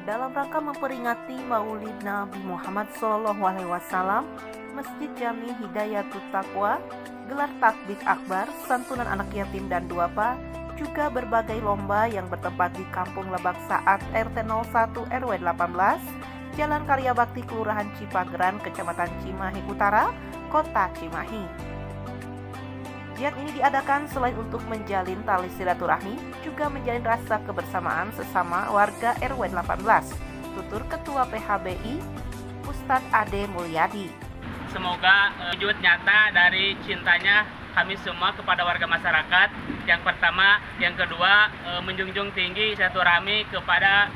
Dalam rangka memperingati Maulid Nabi Muhammad SAW, Masjid Jami Hidayatut Taqwa gelar takbir akbar, santunan anak yatim dan duafa, juga berbagai lomba yang bertempat di Kampung Lebak Saat RT 01 RW 18, Jalan Karya Bakti Kelurahan Cipageran, Kecamatan Cimahi Utara, Kota Cimahi. Giat ini diadakan selain untuk menjalin tali silaturahmi, juga menjalin rasa kebersamaan sesama warga RW 18, tutur Ketua PHBI, Ustadz Ade Mulyadi. Semoga wujud nyata dari cintanya kami semua kepada warga masyarakat. Yang pertama, yang kedua, menjunjung tinggi silaturahmi kepada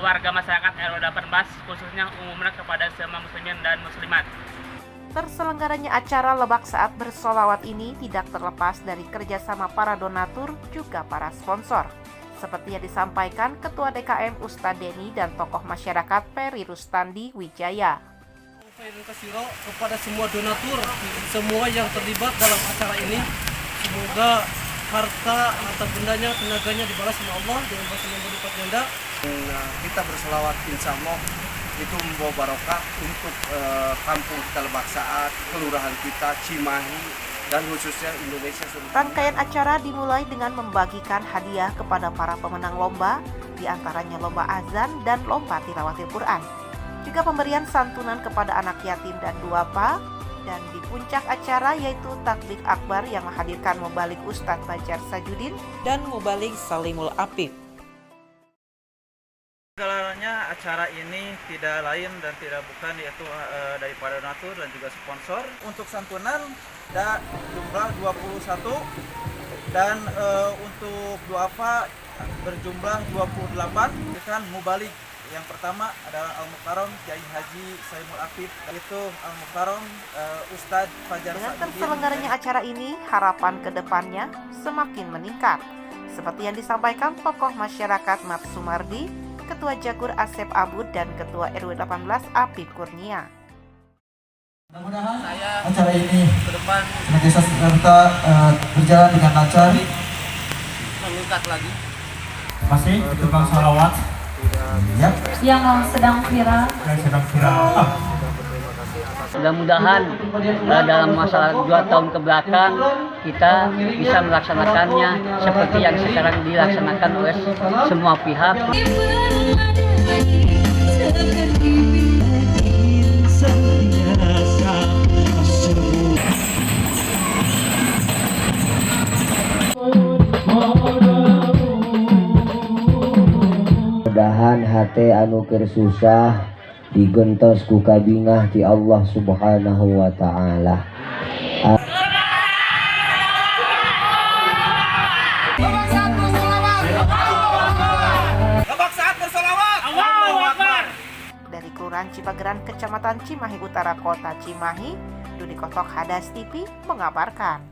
warga masyarakat RW 18, khususnya umumnya kepada semua muslimin dan muslimat. Terselenggaranya acara Lebak Saat bersolawat ini tidak terlepas dari kerjasama para donatur juga para sponsor. Seperti yang disampaikan Ketua DKM Ustadz Deni dan tokoh masyarakat Peri Rustandi Wijaya. Kepada semua donatur, semua yang terlibat dalam acara ini, semoga harta bendanya, tenaganya dibalas sama Allah dengan bahasa yang berlipat ganda. Kita berselawat insya Allah itu membawa barokah untuk kampung kita Lebak Saat, kelurahan kita Cimahi, dan khususnya Indonesia seluruh. Rangkaian acara dimulai dengan membagikan hadiah kepada para pemenang lomba, diantaranya lomba azan dan lomba tilawatil Quran. Juga pemberian santunan kepada anak yatim dan duafa, dan di puncak acara yaitu takbir akbar yang menghadirkan Mubalik Ustadz Bajar Sajudin dan Mubalik Salimul Apif. Segalanya acara ini tidak lain dan tidak bukan yaitu daripada donatur dan juga sponsor. Untuk santunan ada jumlah 21 dan untuk duafa berjumlah 28. Dengan Mubalik yang pertama adalah Al-Mukarram Kiai Haji Salimul Apif, yaitu Al-Mukarram Ustadz Fajar Sajudin. Dengan terselenggaranya acara ini, harapan ke depannya semakin meningkat. Seperti yang disampaikan tokoh masyarakat Mat Sumardi, Ketua Jagur Asep Abud dan Ketua RW 18 Apip Kurnia. Mudah-mudahan acara ini ke depan serta berjalan dengan lancar. Meningkat lagi. Masih tukang salawat. Ya. Yang sedang viral. Mudah-mudahan dalam masalah 2 tahun ke belakang kita bisa melaksanakannya seperti yang sekarang dilaksanakan oleh semua pihak. Mudahan hate anu keur susah digentos ku kabingah ti Allah Subhanahu wa taala. Dari Kelurahan Cipageran, Kecamatan Cimahi Utara, Kota Cimahi, Dudi Kotok Hadas TV mengabarkan.